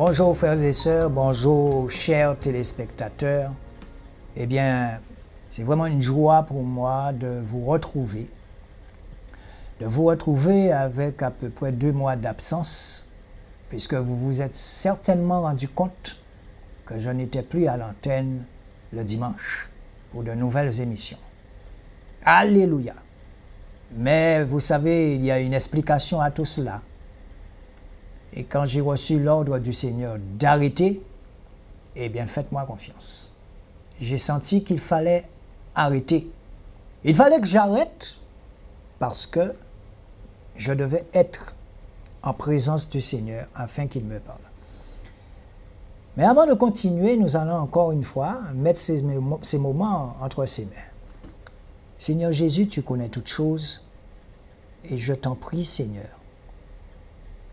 Bonjour frères et sœurs, bonjour chers téléspectateurs. Eh bien, c'est vraiment une joie pour moi de vous retrouver. Avec à peu près 2 mois d'absence, puisque vous vous êtes certainement rendu compte que je n'étais plus à l'antenne le dimanche pour de nouvelles émissions. Alléluia! Mais vous savez, il y a une explication à tout cela. Et quand j'ai reçu l'ordre du Seigneur d'arrêter, eh bien, faites-moi confiance. J'ai senti qu'il fallait arrêter. Il fallait que j'arrête parce que je devais être en présence du Seigneur afin qu'il me parle. Mais avant de continuer, nous allons encore une fois mettre ces moments entre ses mains. Seigneur Jésus, tu connais toutes choses et je t'en prie, Seigneur.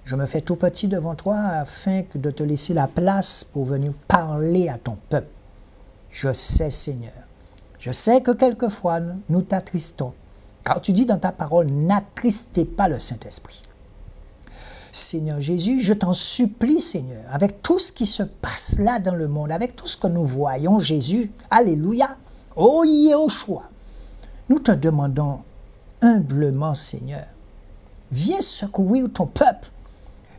Je me fais tout petit devant toi afin de te laisser la place pour venir parler à ton peuple. Je sais, Seigneur, je sais que quelquefois nous t'attristons, car tu dis dans ta parole, n'attristez pas le Saint-Esprit. Seigneur Jésus, je t'en supplie, Seigneur, avec tout ce qui se passe là dans le monde, avec tout ce que nous voyons, Jésus, alléluia, oh Yéhoshua, nous te demandons humblement, Seigneur, viens secourir ton peuple,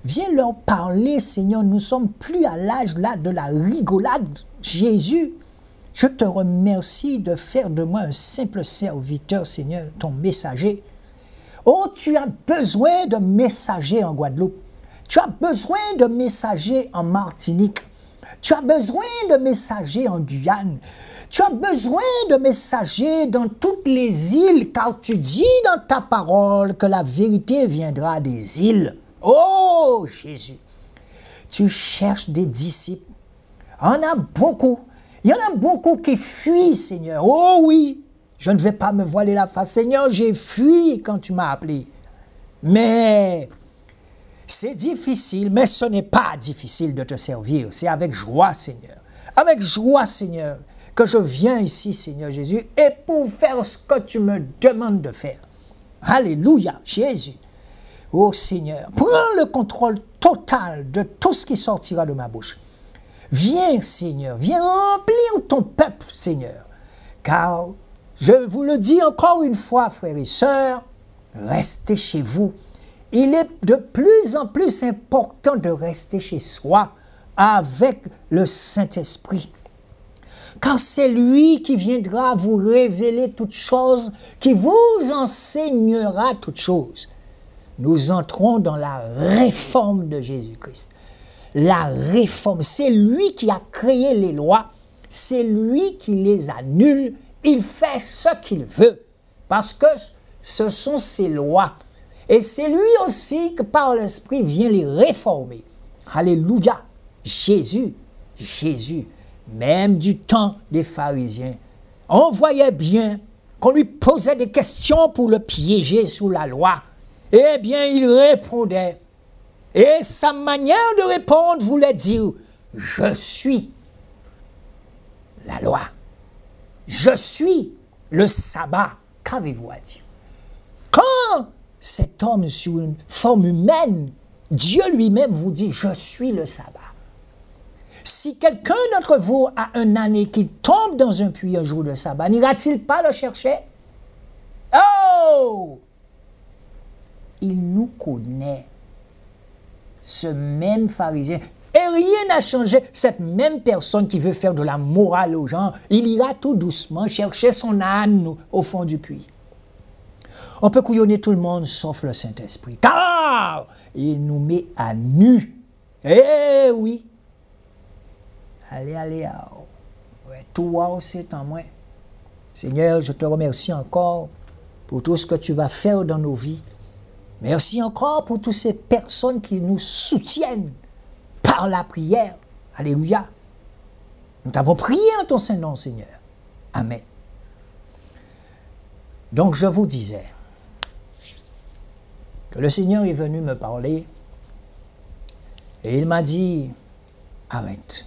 viens leur parler, Seigneur, nous ne sommes plus à l'âge là de la rigolade, Jésus. Je te remercie de faire de moi un simple serviteur, Seigneur, ton messager. Oh, tu as besoin de messagers en Guadeloupe. Tu as besoin de messagers en Martinique. Tu as besoin de messagers en Guyane. Tu as besoin de messagers dans toutes les îles, car tu dis dans ta parole que la vérité viendra des îles. Oh, Jésus, tu cherches des disciples. Il y en a beaucoup. Il y en a beaucoup qui fuient, Seigneur. Oh oui, je ne vais pas me voiler la face. Seigneur, j'ai fui quand tu m'as appelé. Mais c'est difficile, mais ce n'est pas difficile de te servir. C'est avec joie, Seigneur. Avec joie, Seigneur, que je viens ici, Seigneur Jésus, et pour faire ce que tu me demandes de faire. Alléluia, Jésus. Oh Seigneur, prends le contrôle total de tout ce qui sortira de ma bouche. Viens, Seigneur, viens remplir ton peuple, Seigneur. Car, je vous le dis encore une fois, frères et sœurs, restez chez vous. Il est de plus en plus important de rester chez soi avec le Saint-Esprit. Car c'est lui qui viendra vous révéler toutes choses, qui vous enseignera toutes choses. Nous entrons dans la réforme de Jésus-Christ. La réforme, c'est lui qui a créé les lois, c'est lui qui les annule, il fait ce qu'il veut, parce que ce sont ses lois. Et c'est lui aussi que par l'Esprit vient les réformer. Alléluia, Jésus, même du temps des pharisiens, on voyait bien qu'on lui posait des questions pour le piéger sous la loi. Eh bien, il répondait. Et sa manière de répondre voulait dire, je suis la loi. Je suis le sabbat. Qu'avez-vous à dire? Quand cet homme sous une forme humaine, Dieu lui-même vous dit, je suis le sabbat. Si quelqu'un d'entre vous a un âne qui tombe dans un puits un jour de sabbat, n'ira-t-il pas le chercher? Oh! Il nous connaît. Ce même pharisien, et rien n'a changé, cette même personne qui veut faire de la morale aux gens, il ira tout doucement chercher son âne au fond du puits. On peut couillonner tout le monde sauf le Saint-Esprit, car il nous met à nu. Eh oui. Allez, ouais, toi c'est en moi. Seigneur, je te remercie encore pour tout ce que tu vas faire dans nos vies. Merci encore pour toutes ces personnes qui nous soutiennent par la prière. Alléluia. Nous t'avons prié en ton Saint-Nom, Seigneur. Amen. Donc je vous disais que le Seigneur est venu me parler et il m'a dit, arrête.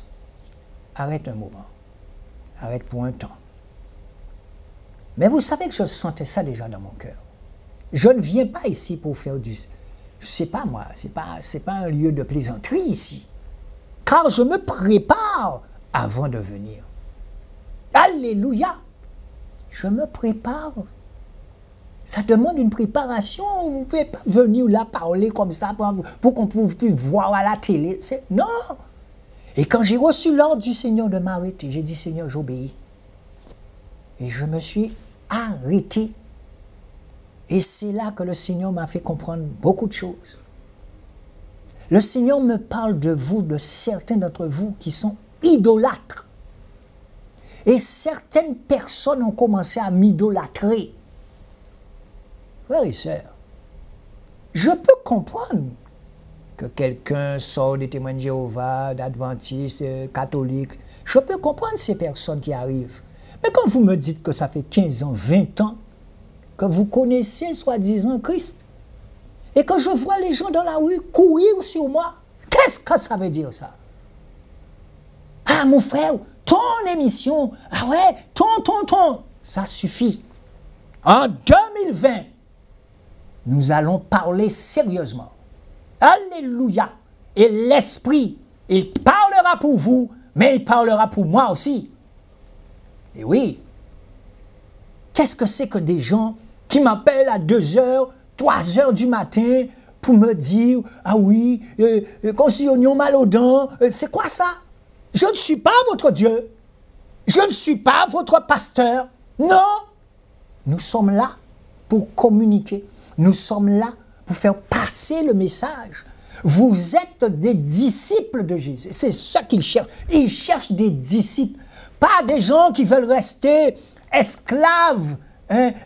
Arrête un moment. Arrête pour un temps. Mais vous savez que je sentais ça déjà dans mon cœur. Je ne viens pas ici pour faire du... Je ne sais pas moi, c'est pas un lieu de plaisanterie ici. car je me prépare avant de venir. Alléluia. Je me prépare. Ça demande une préparation. Vous ne pouvez pas venir là parler comme ça pour qu'on puisse voir à la télé. Non. Et quand j'ai reçu l'ordre du Seigneur de m'arrêter, j'ai dit, Seigneur, j'obéis. Et je me suis arrêté. Et c'est là que le Seigneur m'a fait comprendre beaucoup de choses. Le Seigneur me parle de vous, de certains d'entre vous qui sont idolâtres. Et certaines personnes ont commencé à m'idolâtrer. Frères et sœurs, je peux comprendre que quelqu'un sort des témoins de Jéhovah, d'adventistes, catholiques. Je peux comprendre ces personnes qui arrivent. Mais quand vous me dites que ça fait 15 ans, 20 ans, que vous connaissez soi-disant Christ, et que je vois les gens dans la rue courir sur moi, qu'est-ce que ça veut dire ça? Ah mon frère, ton émission, ah ouais, ton, ça suffit. En 2020, nous allons parler sérieusement. Alléluia. Et l'Esprit, il parlera pour vous, mais il parlera pour moi aussi. Et oui, qu'est-ce que c'est que des gens qui m'appellent à 2 heures, 3 heures du matin pour me dire, ah oui, qu'on s'y oignon mal aux dents, c'est quoi ça? Je ne suis pas votre Dieu. Je ne suis pas votre pasteur. Non. Nous sommes là pour communiquer. Nous sommes là pour faire passer le message. Vous êtes des disciples de Jésus. C'est ça qu'ils cherchent. Ils cherchent des disciples. Pas des gens qui veulent rester esclaves.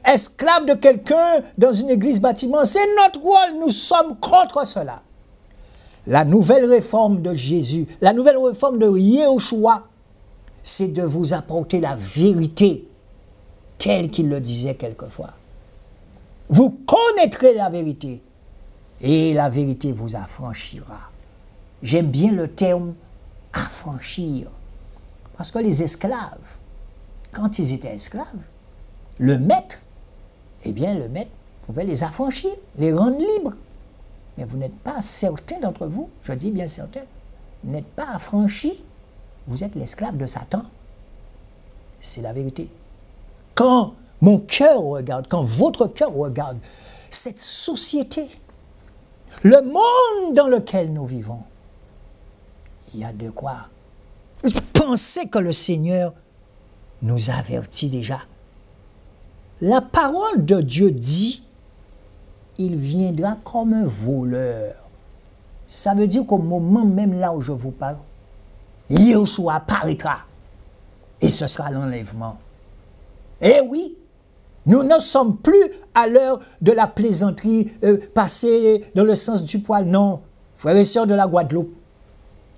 Esclaves de quelqu'un dans une église bâtiment. C'est notre rôle. Nous sommes contre cela. La nouvelle réforme de Jésus, la nouvelle réforme de Yeshua, c'est de vous apporter la vérité telle qu'il le disait quelquefois. Vous connaîtrez la vérité et la vérité vous affranchira. J'aime bien le terme affranchir. Parce que les esclaves, quand ils étaient esclaves, le maître, eh bien le maître pouvait les affranchir, les rendre libres. Mais vous n'êtes pas, certains d'entre vous, je dis bien certains, n'êtes pas affranchis, vous êtes l'esclave de Satan. C'est la vérité. Quand mon cœur regarde, quand votre cœur regarde cette société, le monde dans lequel nous vivons, il y a de quoi penser que le Seigneur nous avertit déjà. La parole de Dieu dit, il viendra comme un voleur. Ça veut dire qu'au moment même là où je vous parle, Yeshua apparaîtra. Et ce sera l'enlèvement. Eh oui, nous ne sommes plus à l'heure de la plaisanterie passée dans le sens du poil. Non, frères et sœurs de la Guadeloupe.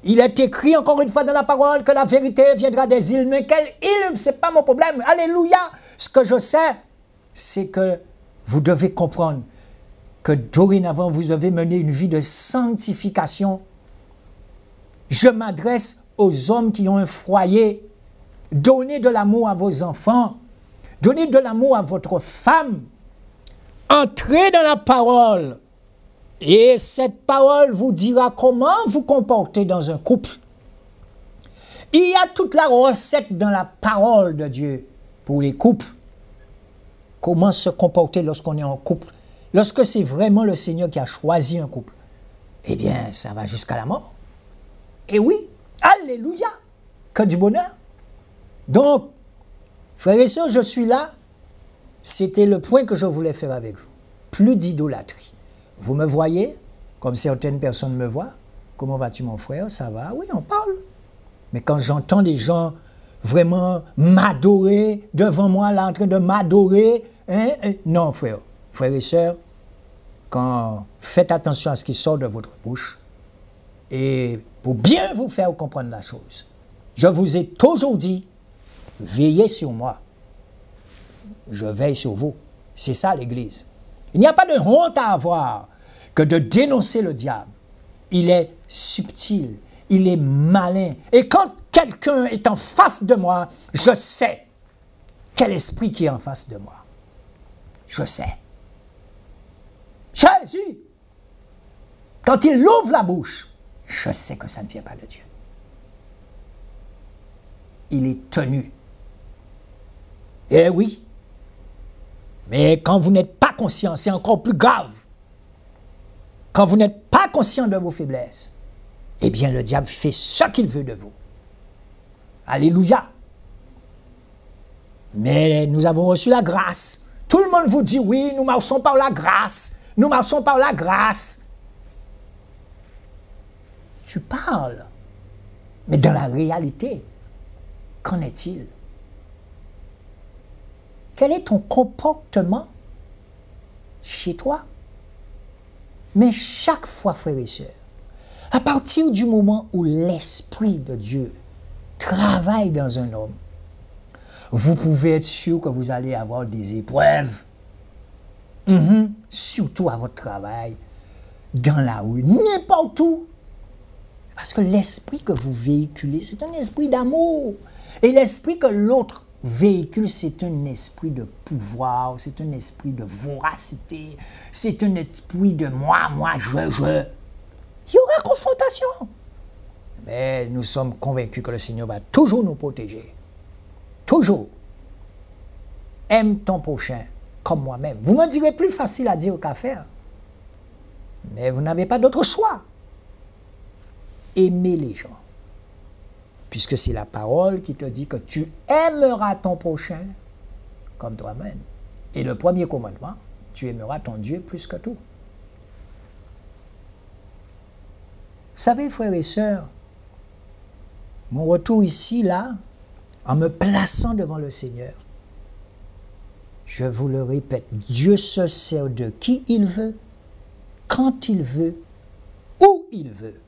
Il est écrit encore une fois dans la parole que la vérité viendra des îles. Mais quelle île, ce n'est pas mon problème. Alléluia. Ce que je sais, c'est que vous devez comprendre que dorénavant, vous devez mener une vie de sanctification. Je m'adresse aux hommes qui ont un foyer. Donnez de l'amour à vos enfants. Donnez de l'amour à votre femme. Entrez dans la parole. Et cette parole vous dira comment vous comporter dans un couple. Il y a toute la recette dans la parole de Dieu pour les couples. Comment se comporter lorsqu'on est en couple. Lorsque c'est vraiment le Seigneur qui a choisi un couple. Eh bien, ça va jusqu'à la mort. Et oui, alléluia, que du bonheur. Donc, frères et sœurs, je suis là. C'était le point que je voulais faire avec vous. Plus d'idolâtrie. Vous me voyez, comme certaines personnes me voient. Comment vas-tu mon frère? Ça va? Oui, on parle. Mais quand j'entends les gens vraiment m'adorer devant moi, là, en train de m'adorer, non frère. Frères et sœurs, faites attention à ce qui sort de votre bouche et pour bien vous faire comprendre la chose. Je vous ai toujours dit, veillez sur moi. Je veille sur vous. C'est ça l'Église. Il n'y a pas de honte à avoir que de dénoncer le diable. Il est subtil, il est malin. Et quand quelqu'un est en face de moi, je sais quel esprit qui est en face de moi. Je sais. Jésus, quand il ouvre la bouche, je sais que ça ne vient pas de Dieu. il est tenu. Eh oui. Mais quand vous n'êtes pas conscient, c'est encore plus grave. Quand vous n'êtes pas conscient de vos faiblesses, eh bien le diable fait ce qu'il veut de vous. Alléluia. Mais nous avons reçu la grâce. Tout le monde vous dit, oui, nous marchons par la grâce. Nous marchons par la grâce. Tu parles. Mais dans la réalité, qu'en est-il? Quel est ton comportement chez toi? Mais chaque fois, frères et sœurs, à partir du moment où l'Esprit de Dieu travaille dans un homme, vous pouvez être sûr que vous allez avoir des épreuves. Surtout à votre travail, dans la rue, n'importe où. Parce que l'esprit que vous véhiculez, c'est un esprit d'amour. Et l'esprit que l'autre véhicule, c'est un esprit de pouvoir, c'est un esprit de voracité, c'est un esprit de moi, je. Il y aura confrontation. Mais nous sommes convaincus que le Seigneur va toujours nous protéger. Toujours. Aime ton prochain comme moi-même. Vous me direz plus facile à dire qu'à faire. Mais vous n'avez pas d'autre choix. Aimez les gens. Puisque c'est la parole qui te dit que tu aimeras ton prochain comme toi-même. Et le premier commandement, tu aimeras ton Dieu plus que tout. Vous savez, frères et sœurs, mon retour ici, là, en me plaçant devant le Seigneur, je vous le répète, Dieu se sert de qui il veut, quand il veut, où il veut.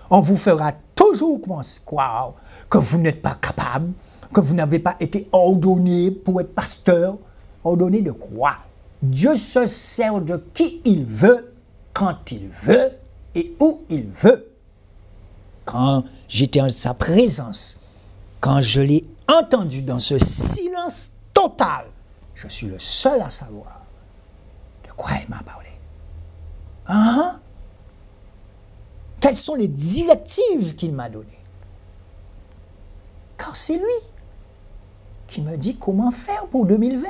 On vous fera toujours croire que vous n'êtes pas capable, que vous n'avez pas été ordonné pour être pasteur. Ordonné de quoi? Dieu se sert de qui il veut, quand il veut et où il veut. Quand j'étais en sa présence, quand je l'ai entendu dans ce silence total, je suis le seul à savoir de quoi il m'a parlé. Quelles sont les directives qu'il m'a données? Car c'est lui qui me dit comment faire pour 2020.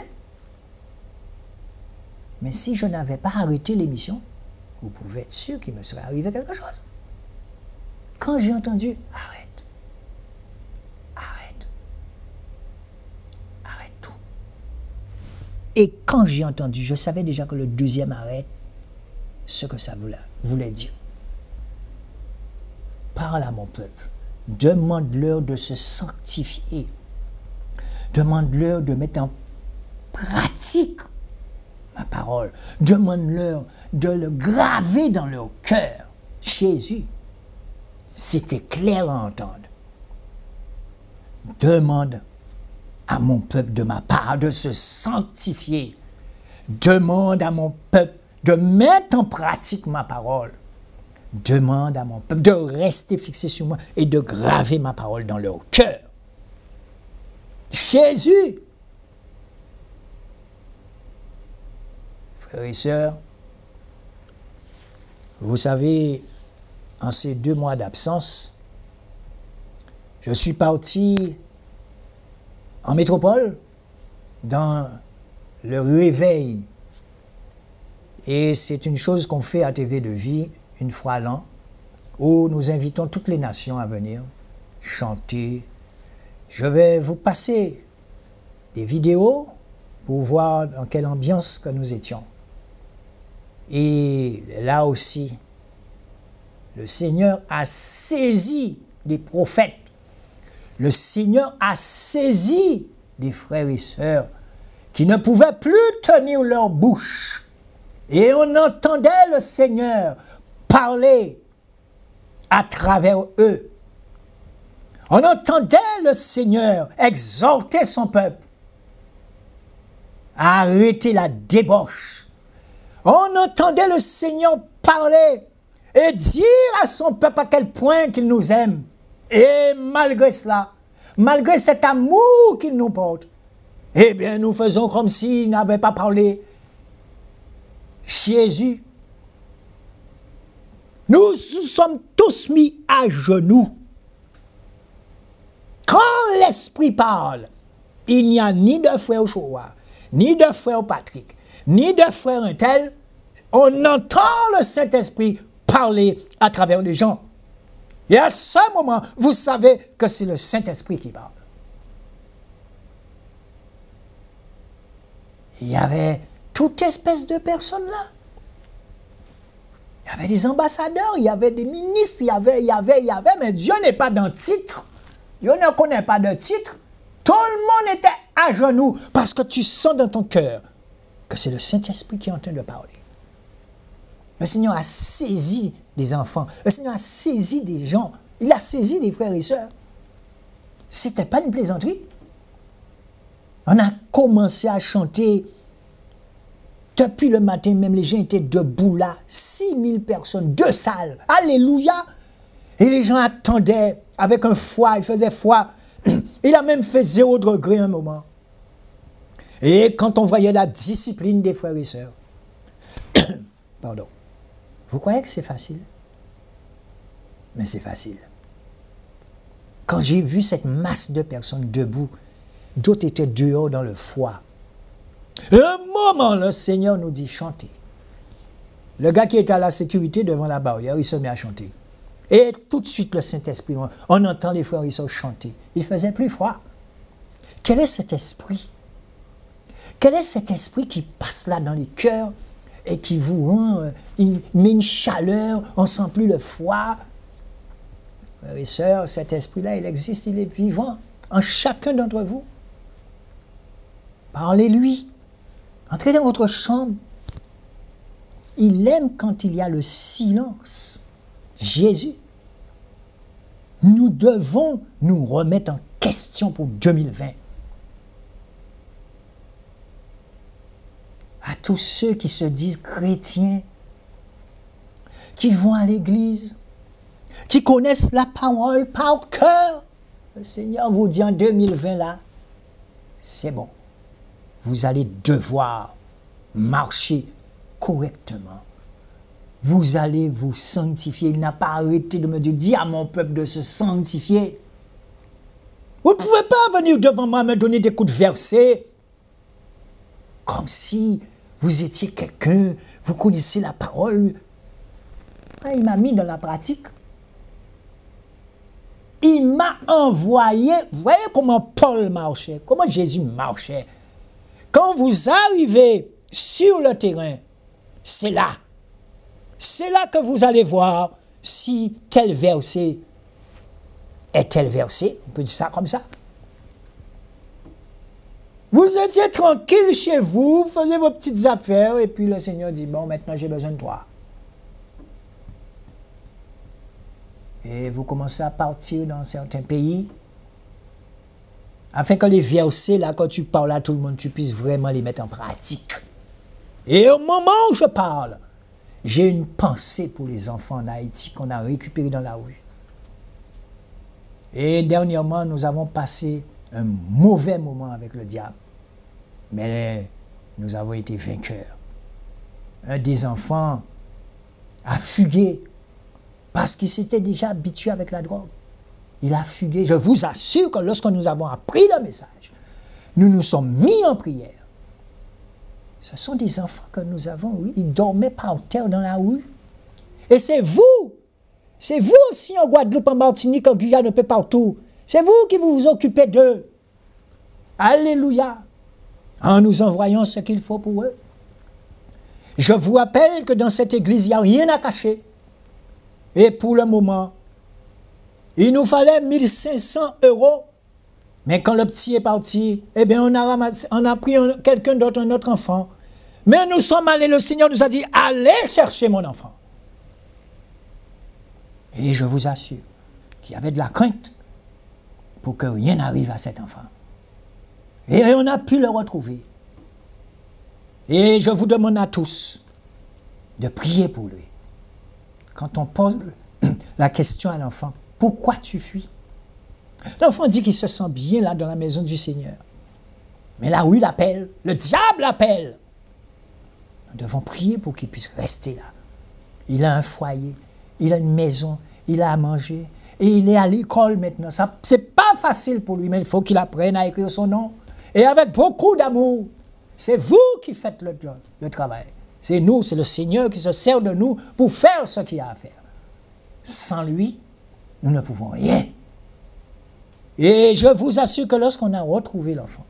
Mais si je n'avais pas arrêté l'émission, vous pouvez être sûr qu'il me serait arrivé quelque chose. Quand j'ai entendu « Arrête, arrête, arrête tout ». Et quand j'ai entendu, je savais déjà que le deuxième arrête, ce que ça voulait dire. Parle à mon peuple, demande-leur de se sanctifier, demande-leur de mettre en pratique ma parole, demande-leur de le graver dans leur cœur. Jésus, c'était clair à entendre. Demande à mon peuple de ma part de se sanctifier. Demande à mon peuple de mettre en pratique ma parole. Demande à mon peuple de rester fixé sur moi et de graver ma parole dans leur cœur. Jésus! Frères et sœurs, vous savez, en ces 2 mois d'absence, je suis parti en métropole dans le réveil. Et c'est une chose qu'on fait à TV de Vie une fois à l'an, où nous invitons toutes les nations à venir chanter. Je vais vous passer des vidéos pour voir dans quelle ambiance que nous étions. Et là aussi, le Seigneur a saisi des prophètes. Le Seigneur a saisi des frères et sœurs qui ne pouvaient plus tenir leur bouche. Et on entendait le Seigneur parler à travers eux. On entendait le Seigneur exhorter son peuple à arrêter la débauche. On entendait le Seigneur parler et dire à son peuple à quel point qu'il nous aime. Et malgré cela, malgré cet amour qu'il nous porte, eh bien nous faisons comme s'il n'avait pas parlé. Jésus, nous sommes tous mis à genoux. Quand l'Esprit parle, il n'y a ni de frère Choua, ni de frère Patrick, ni de frère Intel. On entend le Saint-Esprit parler à travers les gens. Et à ce moment, vous savez que c'est le Saint-Esprit qui parle. Il y avait toute espèce de personnes là. Il y avait des ambassadeurs, il y avait des ministres, il y avait, mais Dieu n'est pas dans titre. Dieu ne connaît pas de titre. Tout le monde était à genoux parce que tu sens dans ton cœur que c'est le Saint-Esprit qui est en train de parler. Le Seigneur a saisi des enfants, le Seigneur a saisi des gens, il a saisi des frères et sœurs. Ce n'était pas une plaisanterie. On a commencé à chanter. Depuis le matin, même les gens étaient debout là. 6000 personnes, 2 salles. Alléluia. Et les gens attendaient avec un froid. Il faisait froid. Il a même fait 0 degré un moment. Et quand on voyait la discipline des frères et sœurs. Pardon. Vous croyez que c'est facile? Mais c'est facile. Quand j'ai vu cette masse de personnes debout, d'autres étaient dehors dans le froid. Un moment, le Seigneur nous dit chanter. Le gars qui était à la sécurité devant la barrière, il se met à chanter. Et tout de suite, le Saint-Esprit, on entend les frères et sœurs chanter. Il faisait plus froid. Quel est cet esprit? Quel est cet esprit qui passe là dans les cœurs et qui vous rend, il met une chaleur, on ne sent plus le froid? Frères et sœurs, cet esprit-là, il existe, il est vivant en chacun d'entre vous. Parlez-lui. Entrez dans votre chambre. Il aime quand il y a le silence. Jésus. Nous devons nous remettre en question pour 2020. À tous ceux qui se disent chrétiens, qui vont à l'église, qui connaissent la parole par cœur, le Seigneur vous dit en 2020 là, c'est bon. Vous allez devoir marcher correctement. Vous allez vous sanctifier. Il n'a pas arrêté de me dire, dis à mon peuple de se sanctifier. Vous ne pouvez pas venir devant moi me donner des coups de verset comme si vous étiez quelqu'un, vous connaissez la parole. Ah, il m'a mis dans la pratique. Il m'a envoyé. Vous voyez comment Paul marchait, comment Jésus marchait. Quand vous arrivez sur le terrain, c'est là. C'est là que vous allez voir si tel verset est tel verset. On peut dire ça comme ça. Vous étiez tranquille chez vous, vous faisiez vos petites affaires, et puis le Seigneur dit, bon, maintenant j'ai besoin de toi. Et vous commencez à partir dans certains pays, afin que les versets, là, quand tu parles à tout le monde, tu puisses vraiment les mettre en pratique. Et au moment où je parle, j'ai une pensée pour les enfants en Haïti qu'on a récupérés dans la rue. Et dernièrement, nous avons passé un mauvais moment avec le diable. Mais nous avons été vainqueurs. Un des enfants a fugué parce qu'il s'était déjà habitué avec la drogue. Il a fugué. Je vous assure que lorsque nous avons appris le message, nous nous sommes mis en prière. Ce sont des enfants que nous avons, oui. Ils dormaient par terre dans la rue. Et c'est vous aussi en Guadeloupe, en Martinique, en Guyane, un peu partout. C'est vous qui vous occupez d'eux. Alléluia. En nous envoyant ce qu'il faut pour eux. Je vous rappelle que dans cette église, il n'y a rien à cacher. Et pour le moment, il nous fallait 1500 €. Mais quand le petit est parti, eh bien, on a pris quelqu'un d'autre, un autre enfant. Mais nous sommes allés, le Seigneur nous a dit, allez chercher mon enfant. Et je vous assure qu'il y avait de la crainte pour que rien n'arrive à cet enfant. Et on a pu le retrouver. Et je vous demande à tous de prier pour lui. Quand on pose la question à l'enfant, pourquoi tu fuis? L'enfant dit qu'il se sent bien là dans la maison du Seigneur. Mais la rue l'appelle, le diable l'appelle. Nous devons prier pour qu'il puisse rester là. Il a un foyer, il a une maison, il a à manger, Et il est à l'école maintenant. Ce n'est pas facile pour lui, mais il faut qu'il apprenne à écrire son nom. Et avec beaucoup d'amour. C'est vous qui faites le job, le travail. C'est nous, c'est le Seigneur qui se sert de nous pour faire ce qu'il y a à faire. Sans lui, nous ne pouvons rien. Et je vous assure que lorsqu'on a retrouvé l'enfant,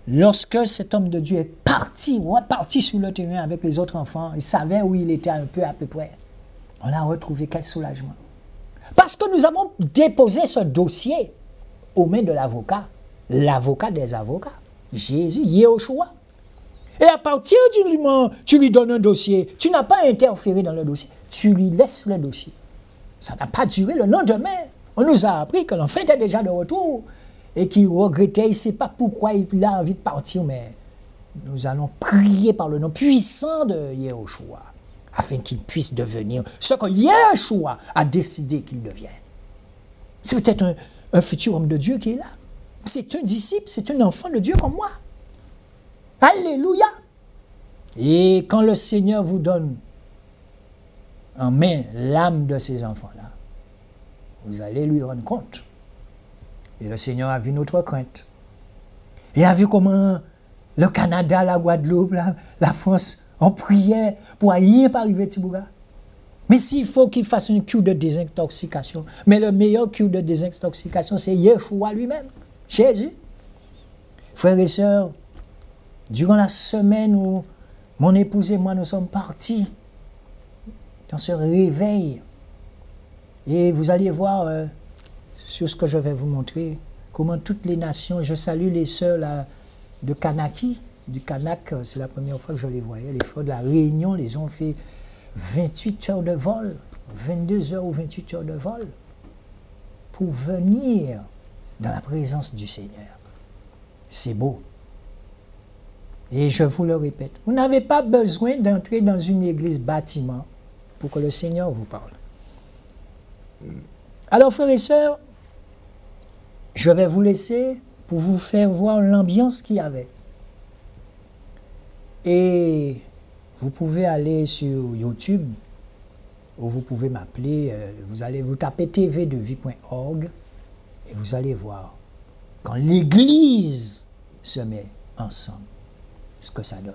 lorsque cet homme de Dieu est reparti sur le terrain avec les autres enfants, il savait où il était un peu à peu près. On l'a retrouvé, quel soulagement. Parce que nous avons déposé ce dossier aux mains de l'avocat des avocats, Jésus, Yehoshua. Et à partir du moment où tu lui donnes un dossier, tu n'as pas interféré dans le dossier, tu lui laisses le dossier. Ça n'a pas duré le lendemain. On nous a appris que l'enfant était déjà de retour et qu'il regrettait, il ne sait pas pourquoi il a envie de partir, mais nous allons prier par le nom puissant de Yehoshua afin qu'il puisse devenir ce que Yehoshua a décidé qu'il devienne. C'est peut-être un futur homme de Dieu qui est là. C'est un disciple, c'est un enfant de Dieu comme moi. Alléluia! Et quand le Seigneur vous donne en main l'âme de ces enfants-là, vous allez lui rendre compte. Et le Seigneur a vu notre crainte. Il a vu comment le Canada, la Guadeloupe, la France, on priait pour rien pas arriver à Tibouga. Mais s'il faut qu'il fasse une cure de désintoxication, mais le meilleur cure de désintoxication, c'est Yeshua lui-même, Jésus. Frères et sœurs, durant la semaine où mon épouse et moi nous sommes partis dans ce réveil, et vous allez voir sur ce que je vais vous montrer, comment toutes les nations, je salue les sœurs là, de Kanaki, du Kanak, c'est la première fois que je les voyais, les frères de la Réunion, les ont fait 28 heures de vol, 22 heures ou 28 heures de vol, pour venir dans la présence du Seigneur. C'est beau. Et je vous le répète, vous n'avez pas besoin d'entrer dans une église bâtiment pour que le Seigneur vous parle. Alors, frères et sœurs, je vais vous laisser pour vous faire voir l'ambiance qu'il y avait. Et vous pouvez aller sur YouTube, ou vous pouvez m'appeler, vous tapez tvdevie.org et vous allez voir, quand l'Église se met ensemble, ce que ça donne.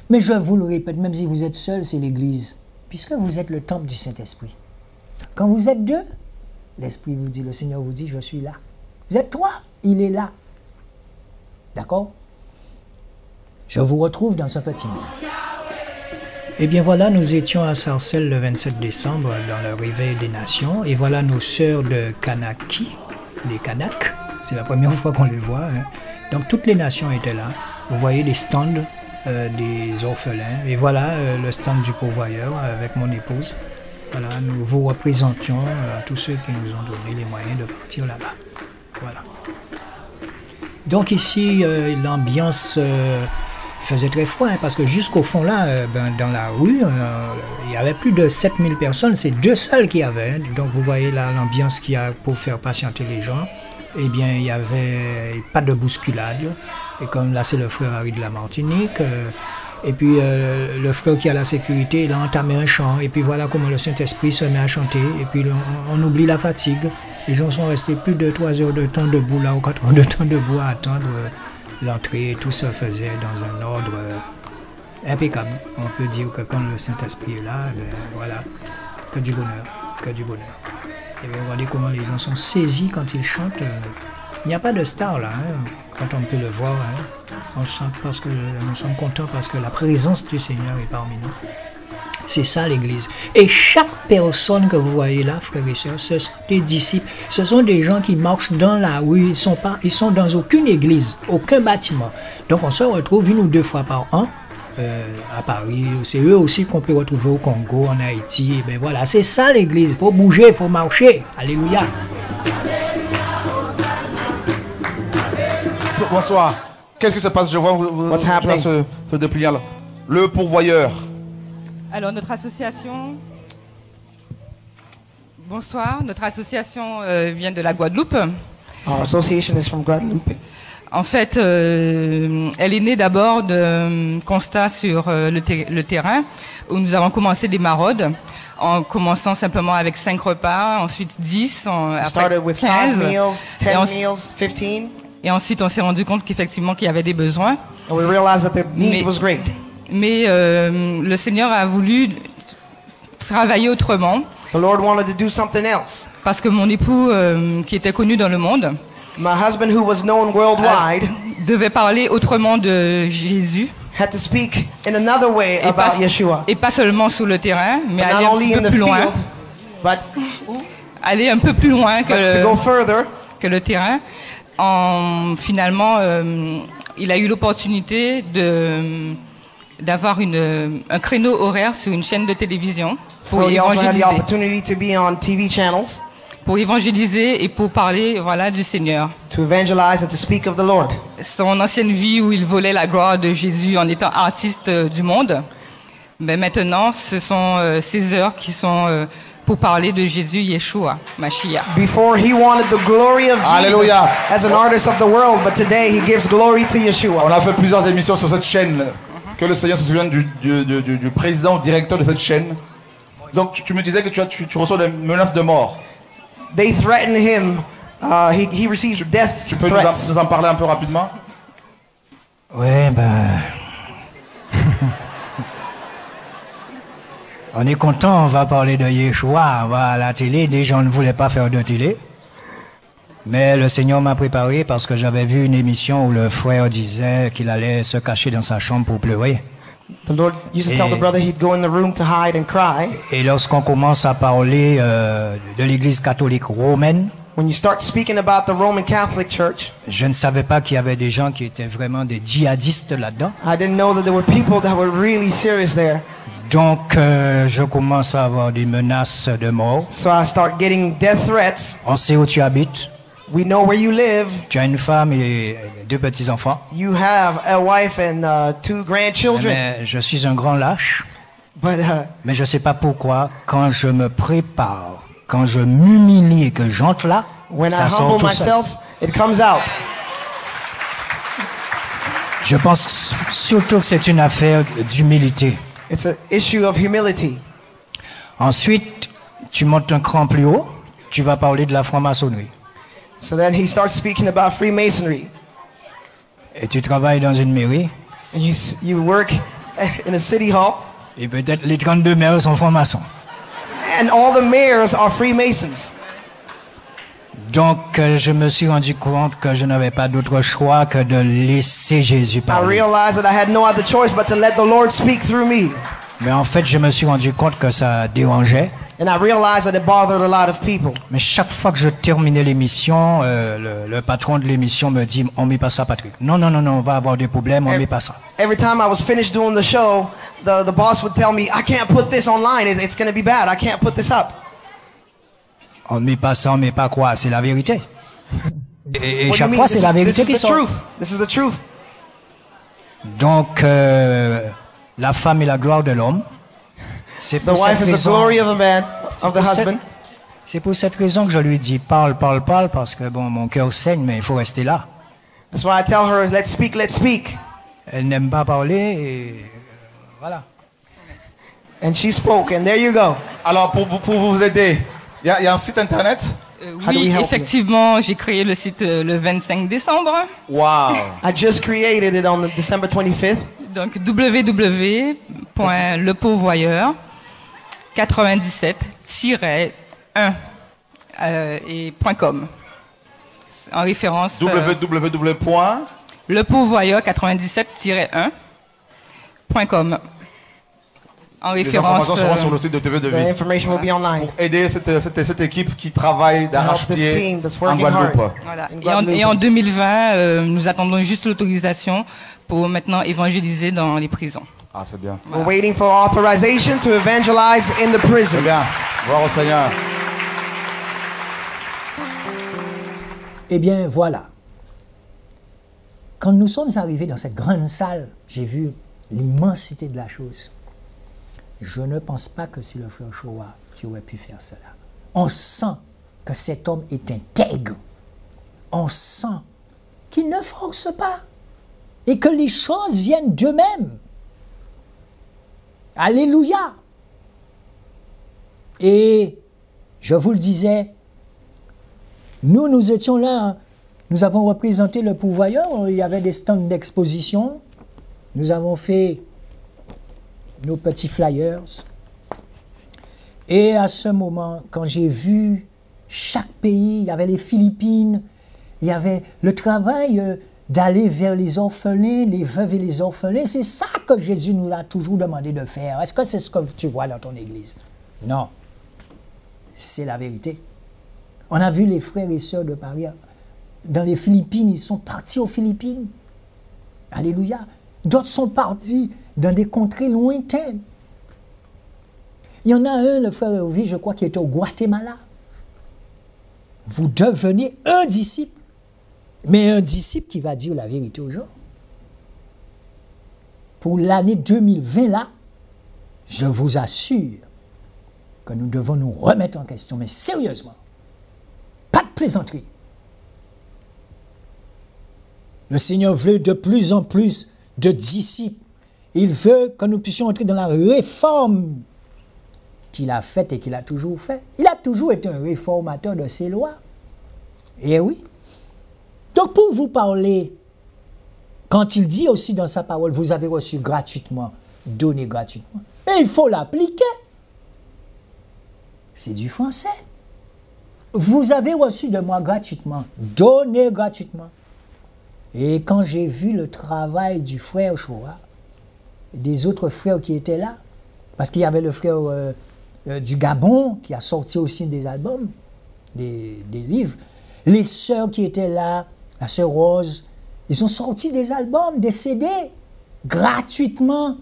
Mais je vous le répète, même si vous êtes seul, c'est l'Église, puisque vous êtes le temple du Saint-Esprit. Quand vous êtes deux, l'Esprit vous dit, le Seigneur vous dit, je suis là. Vous êtes trois, il est là. D'accord? Je vous retrouve dans un petit moment. Eh bien voilà, nous étions à Sarcelles le 27 décembre dans le Réveil des Nations. Et voilà nos sœurs de Kanaki, les Kanaks. C'est la première fois qu'on les voit. Hein. Donc toutes les nations étaient là. Vous voyez les stands des orphelins. Et voilà le stand du pourvoyeur avec mon épouse. Voilà, nous vous représentions à tous ceux qui nous ont donné les moyens de partir là-bas. Voilà. Donc ici, l'ambiance, il faisait très froid, hein, parce que jusqu'au fond là, dans la rue, il y avait plus de 7000 personnes, c'est 2 salles qu'il y avait. Hein. Donc vous voyez là l'ambiance qu'il y a pour faire patienter les gens. Eh bien, il n'y avait pas de bousculade. Et comme là, c'est le frère Harry de la Martinique. Et puis le frère qui a la sécurité, il a entamé un chant. Et puis voilà comment le Saint-Esprit se met à chanter. Et puis on oublie la fatigue. Les gens sont restés plus de 3 heures de temps debout là, ou 4 heures de temps debout à attendre l'entrée. Tout ça faisait dans un ordre impeccable. On peut dire que quand le Saint-Esprit est là, ben, voilà, que du bonheur, que du bonheur. Et regardez comment les gens sont saisis quand ils chantent. Il n'y a pas de star là, hein, quand on peut le voir. Hein. On chante parce que nous sommes contents parce que la présence du Seigneur est parmi nous. C'est ça l'Église. Et chaque personne que vous voyez là, frères et sœurs, ce sont des disciples. Ce sont des gens qui marchent dans la rue. Ils sont dans aucune église, aucun bâtiment. Donc on se retrouve 1 ou 2 fois par an à Paris. C'est eux aussi qu'on peut retrouver au Congo, en Haïti. Ben voilà, c'est ça l'Église. Il faut bouger, il faut marcher. Alléluia. Bonsoir. Qu'est-ce qui se passe? Je vois ce dépliant là. Le pourvoyeur. Alors, notre association... Bonsoir, notre association vient de la Guadeloupe. Our association is from Guadeloupe. En fait, elle est née d'abord de constats sur le terrain, où nous avons commencé des maraudes. en commençant simplement avec 5 repas, ensuite 10, We après started with 5 15. meals, 10 Et, meals, 15. et ensuite, on s'est rendu compte qu'effectivement, qu'il y avait des besoins. And we realized that the need Mais- was great. Mais le Seigneur a voulu travailler autrement, The Lord wanted to do something else. parce que mon époux, qui était connu dans le monde, My husband, who was known worldwide, devait parler autrement de Jésus, had to speak in another way about Yeshua. et pas seulement sur le terrain, mais But aller not un only petit in peu the plus loin, field, but aller un peu plus loin to go further. que le terrain. Finalement, il a eu l'opportunité d'avoir un créneau horaire sur une chaîne de télévision pour So he also had the évangéliser, opportunity to be on TV channels et pour parler, voilà, du Seigneur. to evangelize and to speak of the Lord. Son ancienne vie où il volait la gloire de Jésus en étant artiste du monde, mais maintenant, ce sont ces heures qui sont pour parler de Jésus, Yeshua, Mashiach. Before he wanted the glory of Jesus Alléluia. as an artist of the world, but today he gives glory to Yeshua. On a fait plusieurs émissions sur cette chaîne. Que le Seigneur se souvienne du président, directeur de cette chaîne. Donc tu me disais que tu reçois des menaces de mort. They threaten him. He receives death Tu peux threats. nous en parler un peu rapidement? Ouais, ben. On est content, on va parler de Yeshua, on va à la télé. Des gens ne voulaient pas faire de télé. Mais le Seigneur m'a préparé parce que j'avais vu une émission où le frère disait qu'il allait se cacher dans sa chambre pour pleurer. The Lord used to tell the brother he'd go in the room to hide and cry. Et lorsqu'on commence à parler de l'Église catholique romaine, When you start speaking about the Roman Catholic Church, je ne savais pas qu'il y avait des gens qui étaient vraiment des djihadistes là-dedans. I didn't know that there were people that were really serious there. Donc, je commence à avoir des menaces de mort. So I start getting death threats. On sait où tu habites. We know where you live. Tu as une femme et 2 petits-enfants. You have a wife and 2 grandchildren. Mais je suis un grand lâche. But Mais je ne sais pas pourquoi, quand je me prépare, quand je m'humilie et que j'entre là, when I ça sort humble tout seul. myself, it comes out. Je pense surtout que c'est une affaire d'humilité. It's an issue of humility. Ensuite, tu montes un cran plus haut, tu vas parler de la franc-maçonnerie. So then he starts speaking about Freemasonry. Et tu travailles dans une mairie, And you work in a city hall, et peut-être les 32 maires sont francs-maçons. and all the mayors are Freemasons. Donc, je me suis rendu compte que je n'avais pas d'autre choix que de laisser Jésus I parler. realized that I had no other choice but to let the Lord speak through me. Mais en fait, je me suis rendu compte que ça dérangeait. And I realized that it bothered a lot of people. Mais chaque fois que je terminais l'émission, le patron de l'émission me dit « On met pas ça, Patrick. » Non, non, non, non, on va avoir des problèmes, on met pas ça. Every time I was finished doing the show, the boss would tell me, I can't put this online. It's going to be bad. I can't put this up. On met pas ça, on met pas quoi. C'est la vérité. Et What do you chaque mean? fois, c'est la This vérité is qui the sort. truth. This is the truth. Donc, la femme est la gloire de l'homme. C'est The pour wife cette is the raison- glory of the man, of the pour cette- husband. C'est pour cette raison que je lui dis parle, parle, parle, parce que bon, mon cœur saigne, mais il faut rester là. That's why I tell her, let's speak, let's speak. Elle n'aime pas parler et voilà. And she spoke, and there you go. Alors pour vous aider, il y a un site internet. How do we Oui, help you? effectivement, j'ai créé le site le 25 décembre. Waouh. I just created it on December 25th. Donc www.lepourvoyeur 97-1 et .com. En référence www. lepourvoyeur 97-1.com. En Les référence informations seront sur le site de TV de The Vie. information will be online. Aider cette équipe qui travaille help this d'arrache-pied team that's en working hard. Guadeloupe. voilà. In Et en 2020, nous attendons juste l'autorisation pour maintenant évangéliser dans les prisons. Ah, c'est bien. We're waiting for authorization to evangelize in the C'est prisons. bien. Gloire au Seigneur. Eh bien, voilà. Quand nous sommes arrivés dans cette grande salle, j'ai vu l'immensité de la chose. Je ne pense pas que c'est le frère Shoah qui aurait pu faire cela. On sent que cet homme est intègre. On sent qu'il ne force pas et que les choses viennent d'eux-mêmes. Alléluia. Et je vous le disais, nous étions là, nous avons représenté le pourvoyeur, il y avait des stands d'exposition, nous avons fait nos petits flyers. Et à ce moment, quand j'ai vu chaque pays, il y avait les Philippines, il y avait le travail d'aller vers les orphelins, les veuves et les orphelins, c'est ça que Jésus nous a toujours demandé de faire. Est-ce que c'est ce que tu vois dans ton église? Non. C'est la vérité. On a vu les frères et sœurs de Paris dans les Philippines, ils sont partis aux Philippines. Alléluia. D'autres sont partis dans des contrées lointaines. Il y en a un, le frère Ovi, je crois, qui était au Guatemala. Vous devenez un disciple, mais un disciple qui va dire la vérité aux gens. Pour l'année 2020, là, je vous assure que nous devons nous remettre en question, mais sérieusement. Pas de plaisanterie. Le Seigneur veut de plus en plus de disciples. Il veut que nous puissions entrer dans la réforme qu'il a faite et qu'il a toujours fait. Il a toujours été un réformateur de ses lois. Et oui. Donc pour vous parler, quand il dit aussi dans sa parole, vous avez reçu gratuitement, donné gratuitement, et il faut l'appliquer. C'est du français. Vous avez reçu de moi gratuitement, donné gratuitement. Et quand j'ai vu le travail du frère Shoah, des autres frères qui étaient là, parce qu'il y avait le frère du Gabon qui a sorti aussi des albums, des livres, les sœurs qui étaient là, la sœur Rose, ils ont sorti des albums, des CD, gratuitement.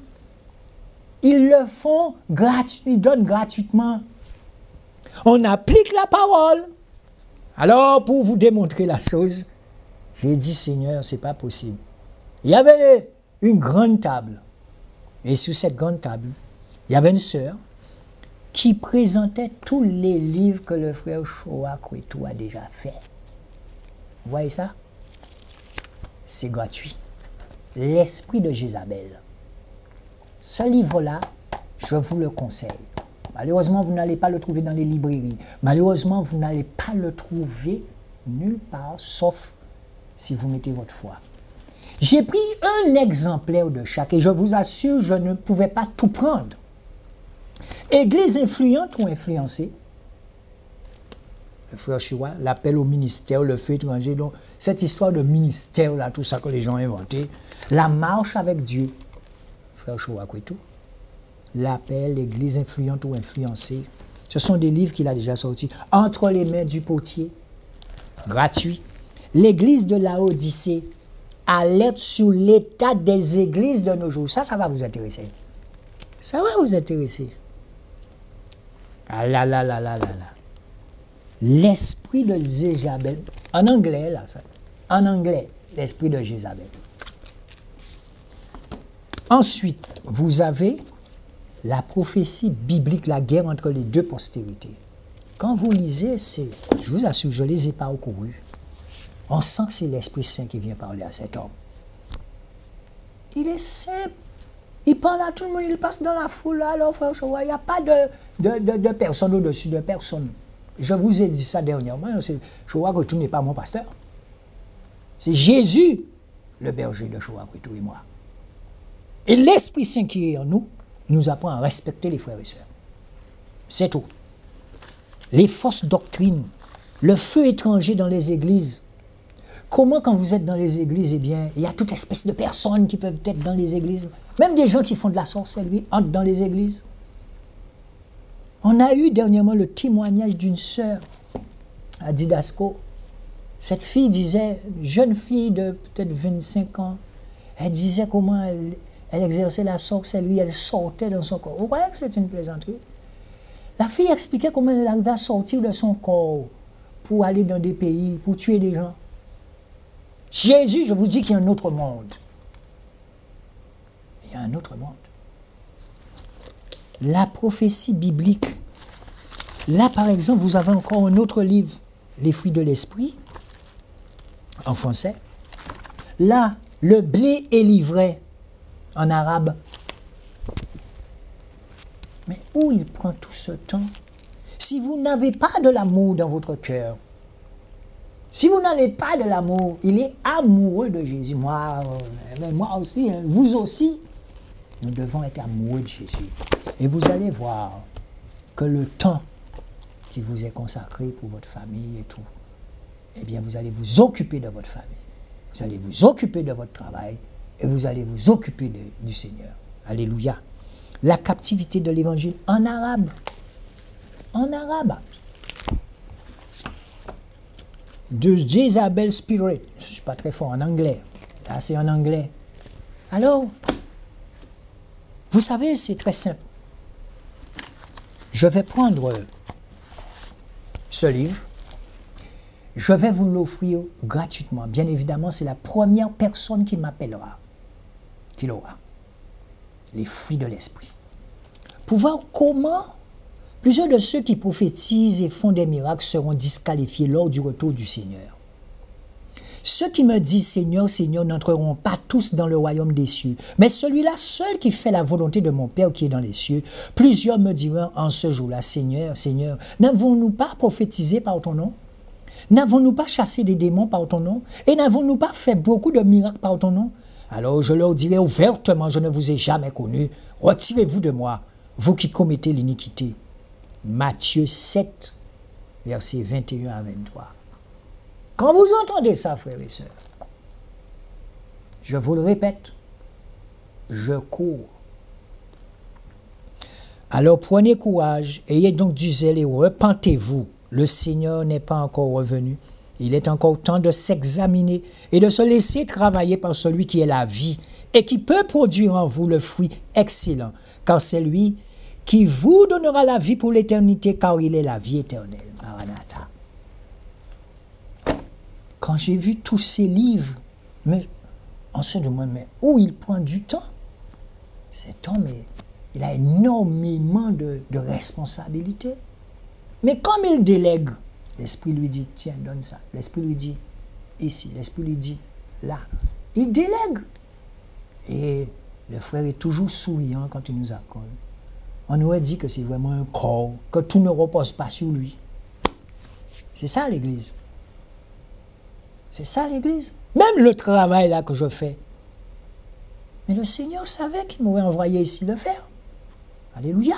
Ils le font gratuitement, ils donnent gratuitement. On applique la parole. Alors, pour vous démontrer la chose, j'ai dit, Seigneur, c'est pas possible. Il y avait une grande table. Et sur cette grande table, il y avait une sœur qui présentait tous les livres que le frère Shoah Kwetu a déjà fait. Vous voyez ça? C'est gratuit. L'esprit de Jézabel. Ce livre-là, je vous le conseille. Malheureusement, vous n'allez pas le trouver dans les librairies. Malheureusement, vous n'allez pas le trouver nulle part, sauf si vous mettez votre foi. J'ai pris un exemplaire de chaque et je vous assure, je ne pouvais pas tout prendre. Église influente ou influencée? Le frère Shoah, l'appel au ministère, le feu étranger, donc cette histoire de ministère, là, tout ça que les gens ont inventé, la marche avec Dieu, frère Shoah Kwetu, l'appel, l'église influente ou influencée, ce sont des livres qu'il a déjà sortis. Entre les mains du potier, gratuit. L'église de Laodicée, alerte sur l'état des églises de nos jours. Ça va vous intéresser. Ça va vous intéresser. Ah là là là là là là. L'esprit de Jézabel. En anglais, là, ça. En anglais, l'esprit de Jézabel. Ensuite, vous avez la prophétie biblique, la guerre entre les deux postérités. Quand vous lisez, je vous assure, je ne les ai pas parcourus. On sent que c'est l'Esprit Saint qui vient parler à cet homme. Il est simple. Il parle à tout le monde, il passe dans la foule. Alors, frère Shoah, il n'y a pas de personne au-dessus de personne. Je vous ai dit ça dernièrement. Shoah Kwetu n'est pas mon pasteur. C'est Jésus, le berger de Shoah Kwetu et moi. Et l'Esprit Saint qui est en nous, nous apprend à respecter les frères et sœurs. C'est tout. Les fausses doctrines, le feu étranger dans les églises. Comment, quand vous êtes dans les églises, eh bien, il y a toute espèce de personnes qui peuvent être dans les églises. Même des gens qui font de la sorcellerie entrent dans les églises. On a eu dernièrement le témoignage d'une sœur à Didasco. Cette fille disait, une jeune fille de peut-être 25 ans, elle disait comment elle exerçait la sorcellerie, elle sortait dans son corps. Vous voyez que c'est une plaisanterie? La fille expliquait comment elle arrivait à sortir de son corps pour aller dans des pays, pour tuer des gens. Jésus, je vous dis qu'il y a un autre monde. Il y a un autre monde. La prophétie biblique. Là, par exemple, vous avez encore un autre livre, Les fruits de l'esprit, en français. Là, le blé et l'ivraie, en arabe. Mais où il prend tout ce temps Si vous n'avez pas de l'amour dans votre cœur, si vous n'avez pas de l'amour, il est amoureux de Jésus. Moi aussi, hein, vous aussi, nous devons être amoureux de Jésus. Et vous allez voir que le temps qui vous est consacré pour votre famille et tout, eh bien, vous allez vous occuper de votre famille. Vous allez vous occuper de votre travail et vous allez vous occuper du Seigneur. Alléluia. La captivité de l'évangile en arabe. En arabe. De Jezabel Spirit. Je ne suis pas très fort en anglais. Là, c'est en anglais. Alors, vous savez, c'est très simple. Je vais prendre ce livre. Je vais vous l'offrir gratuitement. Bien évidemment, c'est la première personne qui m'appellera, qui l'aura. Les fruits de l'esprit. Pour voir comment plusieurs de ceux qui prophétisent et font des miracles seront disqualifiés lors du retour du Seigneur. Ceux qui me disent Seigneur, Seigneur n'entreront pas tous dans le royaume des cieux, mais celui-là seul qui fait la volonté de mon Père qui est dans les cieux. Plusieurs me diront en ce jour-là, Seigneur, Seigneur, n'avons-nous pas prophétisé par ton nom? N'avons-nous pas chassé des démons par ton nom? Et n'avons-nous pas fait beaucoup de miracles par ton nom? Alors je leur dirai ouvertement, je ne vous ai jamais connu. Retirez-vous de moi, vous qui commettez l'iniquité. Matthieu 7, versets 21 à 23. Quand vous entendez ça, frères et sœurs, je vous le répète, je cours. Alors prenez courage, ayez donc du zèle et repentez-vous. Le Seigneur n'est pas encore revenu. Il est encore temps de s'examiner et de se laisser travailler par celui qui est la vie et qui peut produire en vous le fruit excellent, car c'est lui qui vous donnera la vie pour l'éternité, car il est la vie éternelle. Maranatha. Quand j'ai vu tous ces livres, mais on se demande, mais où il prend du temps? Cet homme, il a énormément de responsabilités. Mais comme il délègue, l'Esprit lui dit, tiens, donne ça. L'Esprit lui dit, ici. L'Esprit lui dit, là. Il délègue. Et le frère est toujours souriant quand il nous accorde. On nous a dit que c'est vraiment un corps, que tout ne repose pas sur lui. C'est ça l'Église. C'est ça l'Église. Même le travail là que je fais. Mais le Seigneur savait qu'il m'aurait envoyé ici le faire. Alléluia.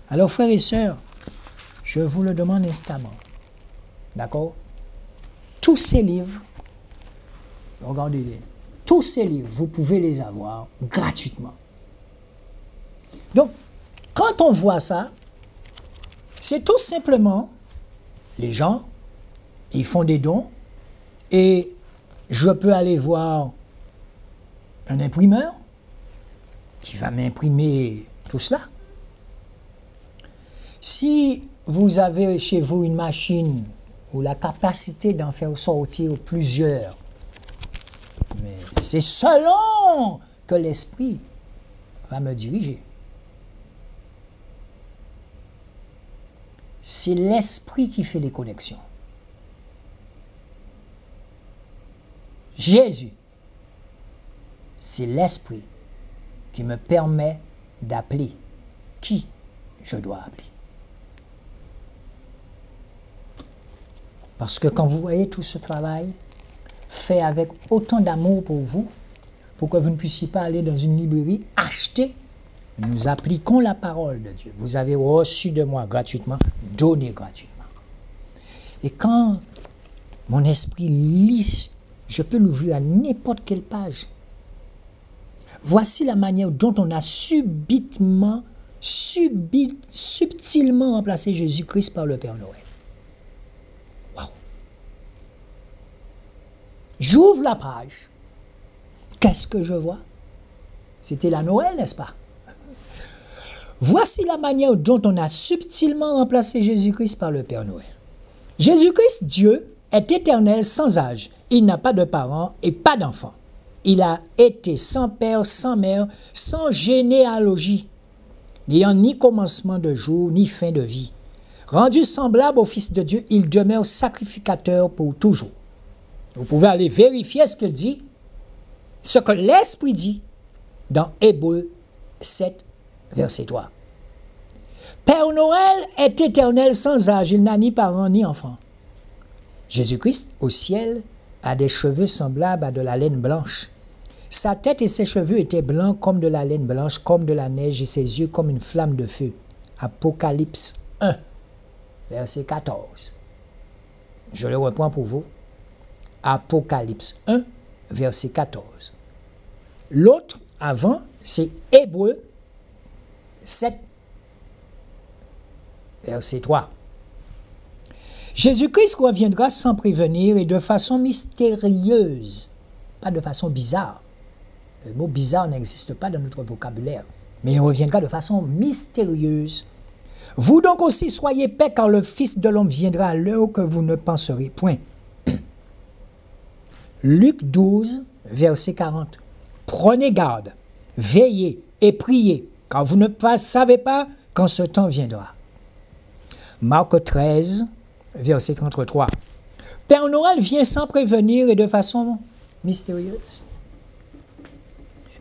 Alors frères et sœurs, je vous le demande instamment. D'accord? Tous ces livres, regardez-les, tous ces livres, vous pouvez les avoir gratuitement. Donc, quand on voit ça, c'est tout simplement, les gens, ils font des dons, et je peux aller voir un imprimeur qui va m'imprimer tout cela. Si vous avez chez vous une machine ou la capacité d'en faire sortir plusieurs, mais c'est selon que l'Esprit va me diriger. C'est l'Esprit qui fait les connexions. Jésus, c'est l'Esprit qui me permet d'appeler qui je dois appeler. Parce que quand vous voyez tout ce travail fait avec autant d'amour pour vous, pour que vous ne puissiez pas aller dans une librairie, acheter, nous appliquons la parole de Dieu. Vous avez reçu de moi gratuitement, donné gratuitement. Et quand mon esprit lit, je peux l'ouvrir à n'importe quelle page. Voici la manière dont on a subtilement remplacé Jésus-Christ par le Père Noël. Waouh! J'ouvre la page. Qu'est-ce que je vois? C'était la Noël, n'est-ce pas? Voici la manière dont on a subtilement remplacé Jésus-Christ par le Père Noël. Jésus-Christ, Dieu, est éternel sans âge. Il n'a pas de parents et pas d'enfants. Il a été sans père, sans mère, sans généalogie, n'ayant ni commencement de jour, ni fin de vie. Rendu semblable au Fils de Dieu, il demeure sacrificateur pour toujours. Vous pouvez aller vérifier ce qu'il dit, ce que l'Esprit dit dans Hébreux 7, verset 3. Père Noël est éternel sans âge, il n'a ni parents ni enfants. Jésus-Christ, au ciel, a des cheveux semblables à de la laine blanche. Sa tête et ses cheveux étaient blancs comme de la laine blanche, comme de la neige, et ses yeux comme une flamme de feu. Apocalypse 1, verset 14. Je le reprends pour vous. Apocalypse 1, verset 14. L'autre, avant, c'est Hébreux 7, verset 3. Jésus-Christ reviendra sans prévenir et de façon mystérieuse, pas de façon bizarre. Le mot bizarre n'existe pas dans notre vocabulaire, mais il reviendra de façon mystérieuse. Vous donc aussi soyez paix car le Fils de l'homme viendra à l'heure que vous ne penserez point. Luc 12, verset 40. Prenez garde, veillez et priez, car vous ne savez pas quand ce temps viendra. Marc 13, verset 33. Père Noël vient sans prévenir et de façon mystérieuse.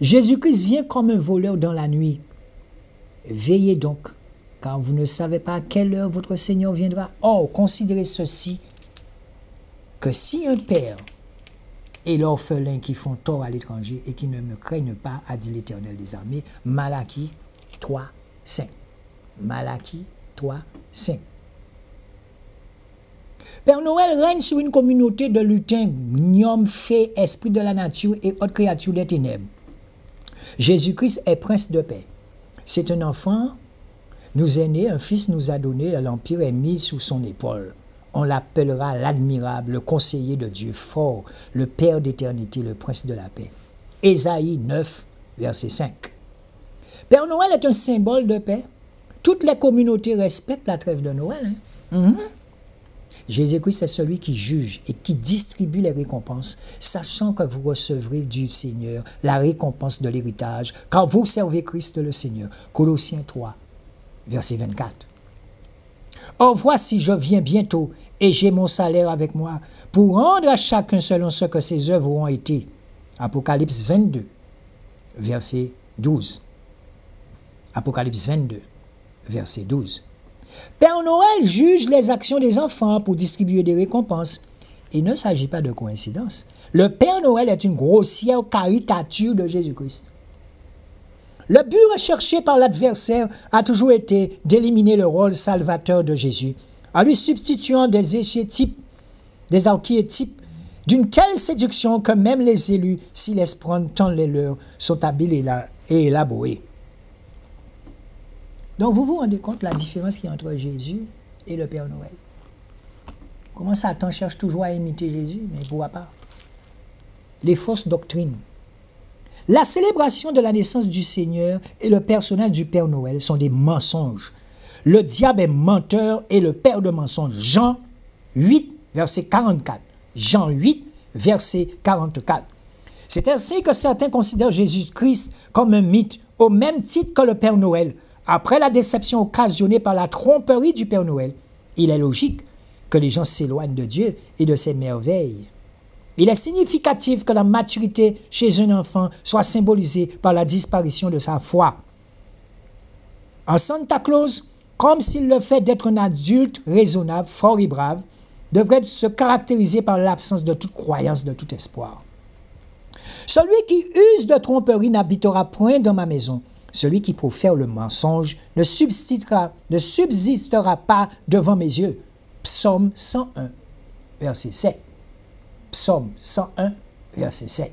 Jésus-Christ vient comme un voleur dans la nuit. Veillez donc, car vous ne savez pas à quelle heure votre Seigneur viendra. Or, considérez ceci, que si un père et l'orphelin qui font tort à l'étranger et qui ne me craignent pas, a dit l'Éternel des armées, Malachie 3, 5. Malachie 3, 5. Père Noël règne sur une communauté de lutins, gnomes, fées, esprits de la nature et autres créatures des ténèbres. Jésus-Christ est prince de paix. C'est un enfant, nous est né, un fils nous a donné, l'empire est mis sous son épaule. On l'appellera l'admirable, le conseiller de Dieu fort, le Père d'éternité, le prince de la paix. Ésaïe 9, verset 5. Père Noël est un symbole de paix. Toutes les communautés respectent la trêve de Noël. Jésus-Christ est celui qui juge et qui distribue les récompenses, sachant que vous recevrez du Seigneur la récompense de l'héritage, quand vous servez Christ le Seigneur. Colossiens 3, verset 24. Or voici, je viens bientôt, et j'ai mon salaire avec moi, pour rendre à chacun selon ce que ses œuvres ont été. Apocalypse 22, verset 12. Apocalypse 22, verset 12. Père Noël juge les actions des enfants pour distribuer des récompenses. Il ne s'agit pas de coïncidence. Le Père Noël est une grossière caricature de Jésus-Christ. Le but recherché par l'adversaire a toujours été d'éliminer le rôle salvateur de Jésus, en lui substituant des archétypes d'une telle séduction que même les élus, s'ils laissent prendre tant les leurs, sont habiles et élaborés. Donc vous vous rendez compte de la différence qu'il y a entre Jésus et le Père Noël. Comment Satan cherche toujours à imiter Jésus, mais il ne pourra pas. Les fausses doctrines. La célébration de la naissance du Seigneur et le personnage du Père Noël sont des mensonges. Le diable est menteur et le père de mensonges. Jean 8, verset 44. Jean 8, verset 44. C'est ainsi que certains considèrent Jésus-Christ comme un mythe, au même titre que le Père Noël. Après la déception occasionnée par la tromperie du Père Noël, il est logique que les gens s'éloignent de Dieu et de ses merveilles. Il est significatif que la maturité chez un enfant soit symbolisée par la disparition de sa foi. En Santa Claus, comme s'il le fait d'être un adulte raisonnable, fort et brave, devrait se caractériser par l'absence de toute croyance, de tout espoir. Celui qui use de tromperie n'habitera point dans ma maison. Celui qui profère le mensonge ne subsistera pas devant mes yeux. Psaume 101, verset 7. Psaume 101, verset 7.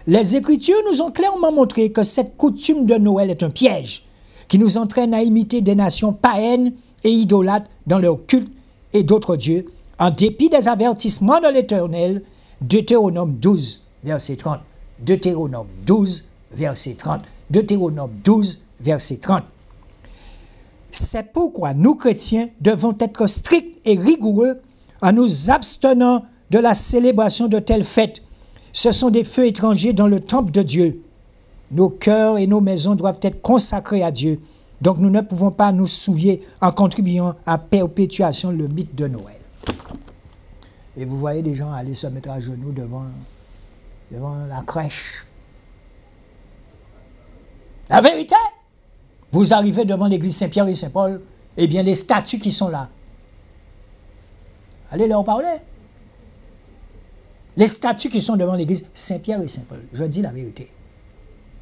Les Écritures nous ont clairement montré que cette coutume de Noël est un piège qui nous entraîne à imiter des nations païennes et idolâtres dans leur culte et d'autres dieux, en dépit des avertissements de l'Éternel. Deutéronome 12, verset 30. Deutéronome 12, verset 30. Deutéronome 12, verset 30. C'est pourquoi nous, chrétiens, devons être stricts et rigoureux en nous abstenant de la célébration de telles fêtes. Ce sont des feux étrangers dans le temple de Dieu. Nos cœurs et nos maisons doivent être consacrés à Dieu. Donc nous ne pouvons pas nous souiller en contribuant à perpétuation le mythe de Noël. Et vous voyez des gens aller se mettre à genoux devant la crèche. La vérité, vous arrivez devant l'église Saint-Pierre et Saint-Paul, eh bien les statues qui sont là, allez leur parler. Les statues qui sont devant l'église Saint-Pierre et Saint-Paul, je dis la vérité,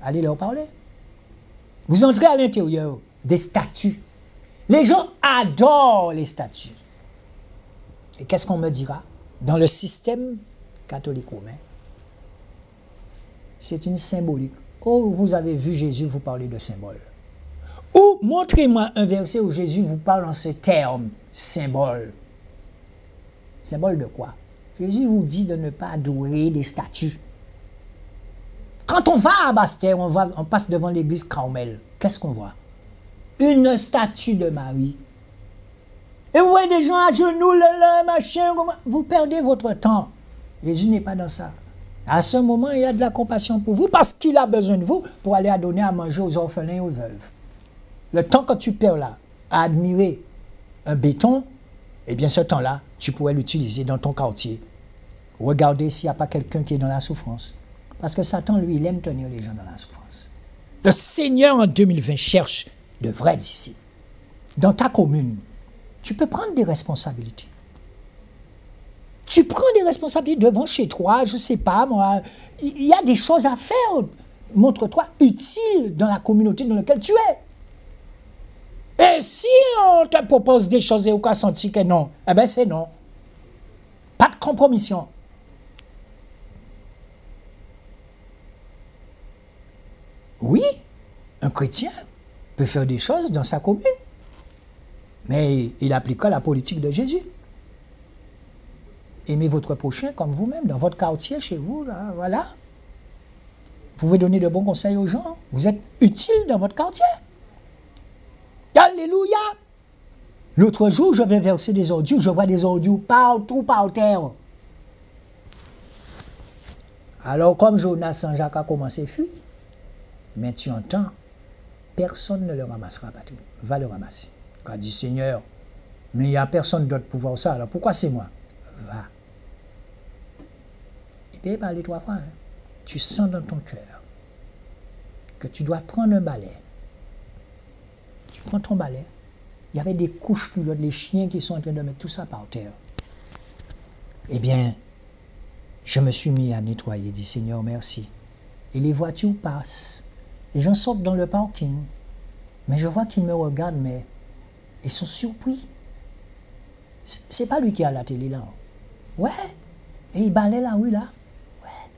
allez leur parler. Vous entrez à l'intérieur des statues. Les gens adorent les statues. Et qu'est-ce qu'on me dira? Dans le système catholique romain, c'est une symbolique. Oh, vous avez vu Jésus vous parler de symbole. Ou montrez-moi un verset où Jésus vous parle en ce terme, symbole. Symbole de quoi? Jésus vous dit de ne pas adorer des statues. Quand on va à Bastère, on passe devant l'église Carmel. Qu'est-ce qu'on voit? Une statue de Marie. Et vous voyez des gens à genoux, là, machin. Vous perdez votre temps. Jésus n'est pas dans ça. À ce moment, il y a de la compassion pour vous parce qu'il a besoin de vous pour aller donner à manger aux orphelins et aux veuves. Le temps que tu perds là à admirer un béton, eh bien ce temps-là, tu pourrais l'utiliser dans ton quartier. Regardez s'il n'y a pas quelqu'un qui est dans la souffrance. Parce que Satan, lui, il aime tenir les gens dans la souffrance. Le Seigneur, en 2020, cherche de vrais disciples. Dans ta commune, tu peux prendre des responsabilités. Tu prends des responsabilités devant chez toi, je ne sais pas, moi. Il y a des choses à faire. Montre-toi utile dans la communauté dans laquelle tu es. Et si on te propose des choses et on a senti que non, eh bien c'est non. Pas de compromission. Oui, un chrétien peut faire des choses dans sa commune, mais il appliquera la politique de Jésus. Aimez votre prochain comme vous-même, dans votre quartier, chez vous, là, voilà. Vous pouvez donner de bons conseils aux gens. Vous êtes utile dans votre quartier. Alléluia! L'autre jour, je vais verser des ordures, je vois des ordures partout par terre. Alors, comme Jonas Saint-Jacques a commencé à fuir, mais tu entends, personne ne le ramassera, Patrick. Va le ramasser. Quand il dit Seigneur, mais il n'y a personne d'autre pour voir ça, alors pourquoi c'est moi? Va. Il peut parler 3 fois. Hein. Tu sens dans ton cœur que tu dois prendre un balai. Tu prends ton balai. Il y avait des couches culottes, les chiens qui sont en train de mettre tout ça par terre. Eh bien, je me suis mis à nettoyer, dit Seigneur, merci. Et les voitures passent. Les gens sortent dans le parking. Mais je vois qu'ils me regardent, mais ils sont surpris. C'est pas lui qui a la télé là. Ouais. Et il balaye la rue là. Ouais.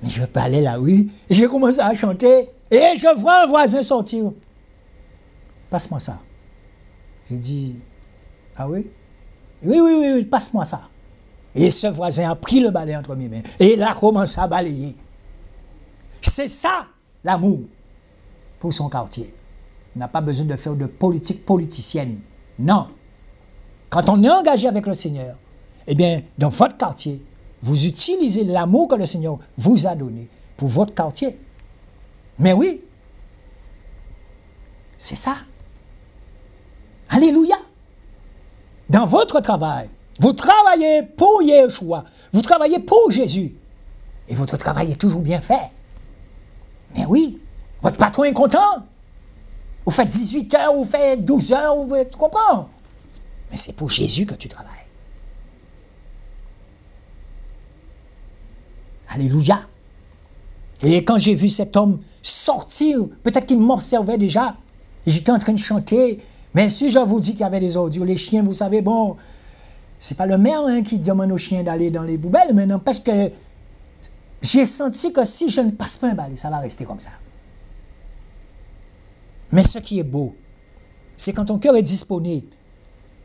Mais je balaye la rue. Et j'ai commencé à chanter. Et je vois un voisin sortir. Passe-moi ça. J'ai dit, ah oui? Oui, passe-moi ça. Et ce voisin a pris le balai entre mes mains. Et il a commencé à balayer. C'est ça, l'amour pour son quartier. On n'a pas besoin de faire de politique politicienne. Non. Quand on est engagé avec le Seigneur, eh bien, dans votre quartier, vous utilisez l'amour que le Seigneur vous a donné pour votre quartier. Mais oui, c'est ça. Alléluia. Dans votre travail, vous travaillez pour Yeshua, vous travaillez pour Jésus. Et votre travail est toujours bien fait. Mais oui, votre patron est content. Vous faites 18 heures, vous faites 12 heures, tu comprends? Mais c'est pour Jésus que tu travailles. Alléluia. Et quand j'ai vu cet homme sortir, peut-être qu'il m'observait déjà, et j'étais en train de chanter, mais si je vous dis qu'il y avait des ordures, les chiens, vous savez, bon, c'est pas le maire hein, qui demande aux chiens d'aller dans les poubelles, mais n'empêche que j'ai senti que si je ne passe pas un balai, ça va rester comme ça. Mais ce qui est beau, c'est quand ton cœur est disponible,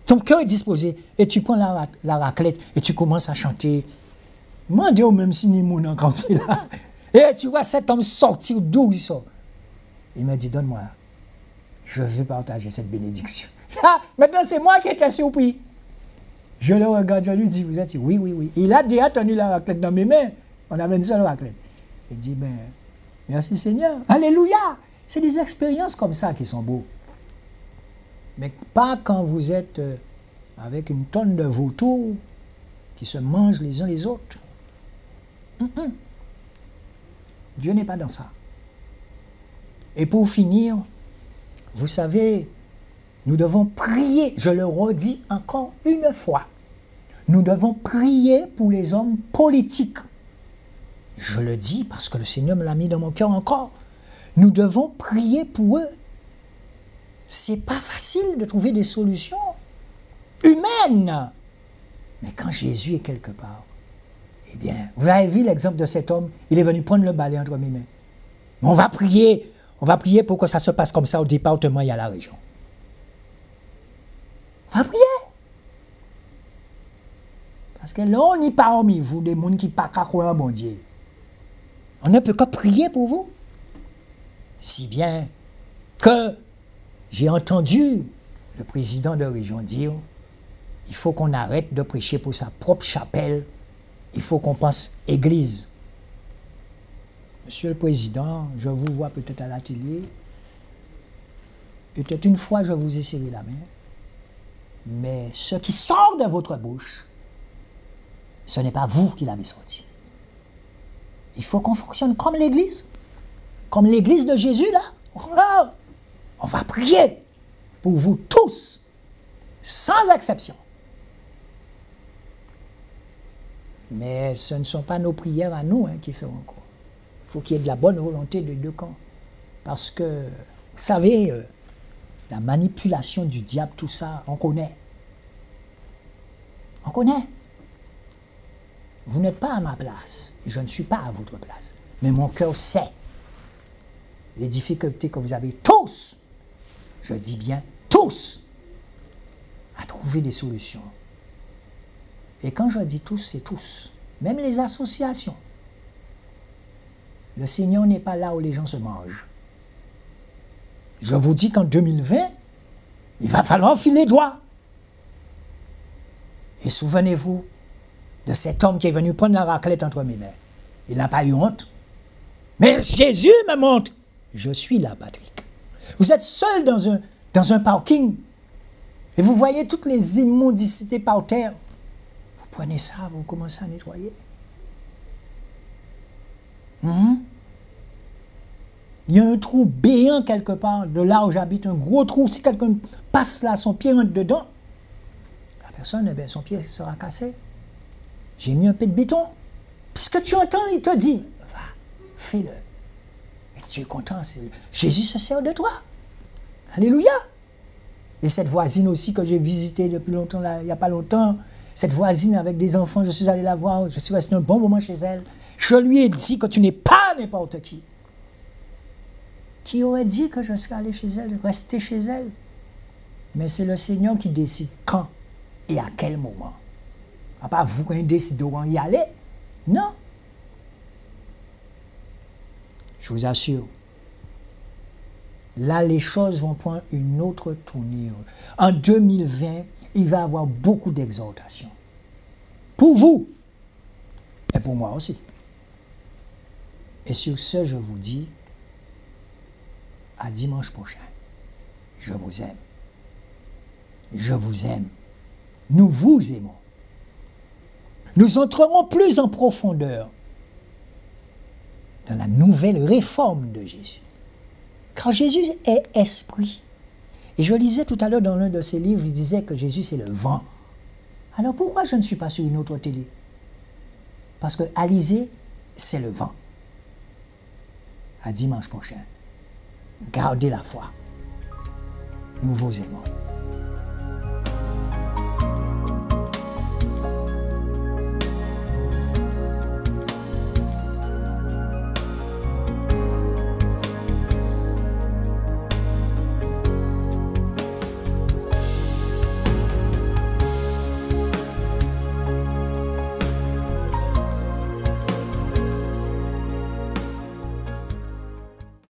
ton cœur est disposé, et tu prends la raclette et tu commences à chanter. Demandez au même si ni mon quand il est là. Et tu vois cet homme sortir d'où il sort. Il m'a dit, donne-moi. Je veux partager cette bénédiction. Ah, maintenant c'est moi qui étais surpris. Je le regarde, je lui dis, vous êtes oui, oui, oui. Il a déjà tenu la raclette dans mes mains. On avait une seule raclette. Il dit, ben, merci Seigneur. Alléluia. C'est des expériences comme ça qui sont beaux. Mais pas quand vous êtes avec une tonne de vautours qui se mangent les uns les autres. Dieu n'est pas dans ça. Et pour finir, Vous savez, nous devons prier, je le redis encore une fois, nous devons prier pour les hommes politiques. Je le dis parce que le Seigneur me l'a mis dans mon cœur encore. Nous devons prier pour eux. C'est pas facile de trouver des solutions humaines. Mais quand Jésus est quelque part, eh bien, vous avez vu l'exemple de cet homme, il est venu prendre le balai entre mes mains. On va prier pour que ça se passe comme ça au département et à la région. On va prier. Parce que là, on n'est pas parmi vous, des gens qui ne pas croire en bon Dieu. On ne peut que prier pour vous. Si bien que j'ai entendu le président de région dire, il faut qu'on arrête de prêcher pour sa propre chapelle, il faut qu'on pense église. Monsieur le Président, je vous vois peut-être à la télé, peut-être une fois je vous ai serré la main, mais ce qui sort de votre bouche, ce n'est pas vous qui l'avez sorti. Il faut qu'on fonctionne comme l'église de Jésus là. On va prier pour vous tous, sans exception. Mais ce ne sont pas nos prières à nous qui feront quoi. Il faut qu'il y ait de la bonne volonté des deux camps. Parce que, vous savez, la manipulation du diable, tout ça, on connaît. On connaît. Vous n'êtes pas à ma place, et je ne suis pas à votre place. Mais mon cœur sait les difficultés que vous avez tous, je dis bien tous, à trouver des solutions. Et quand je dis tous, c'est tous. Même les associations. Le Seigneur n'est pas là où les gens se mangent. Je vous dis qu'en 2020, il va falloir filer les doigts. Et souvenez-vous de cet homme qui est venu prendre la raclette entre mes mains. Il n'a pas eu honte. Mais Jésus me montre. Je suis là, Patrick. Vous êtes seul dans un parking. Et vous voyez toutes les immondicités par terre. Vous prenez ça, vous commencez à nettoyer. Il y a un trou béant quelque part, de là où j'habite, un gros trou. Si quelqu'un passe là, son pied rentre dedans, la personne, eh bien, son pied sera cassé. J'ai mis un peu de béton. Puisque tu entends, il te dit, va, fais-le. Et tu es content, Jésus se sert de toi. Alléluia. Et cette voisine aussi que j'ai visitée depuis longtemps, là, il n'y a pas longtemps, cette voisine avec des enfants, je suis allé la voir, je suis resté un bon moment chez elle. Je lui ai dit que tu n'es pas n'importe qui. Qui aurait dit que je serais allé chez elle, rester chez elle? Mais c'est le Seigneur qui décide quand et à quel moment. À part vous, quand il décide de y aller, non. Je vous assure, là, les choses vont prendre une autre tournure. En 2020, il va y avoir beaucoup d'exhortations. Pour vous, et pour moi aussi. Et sur ce, je vous dis, à dimanche prochain. Je vous aime. Je vous aime. Nous vous aimons. Nous entrerons plus en profondeur dans la nouvelle réforme de Jésus. Car Jésus est esprit. Et je lisais tout à l'heure dans l'un de ses livres, il disait que Jésus c'est le vent. Alors pourquoi je ne suis pas sur une autre télé? Parce que Alizé, c'est le vent. À dimanche prochain. Gardez la foi. Nous vous aimons.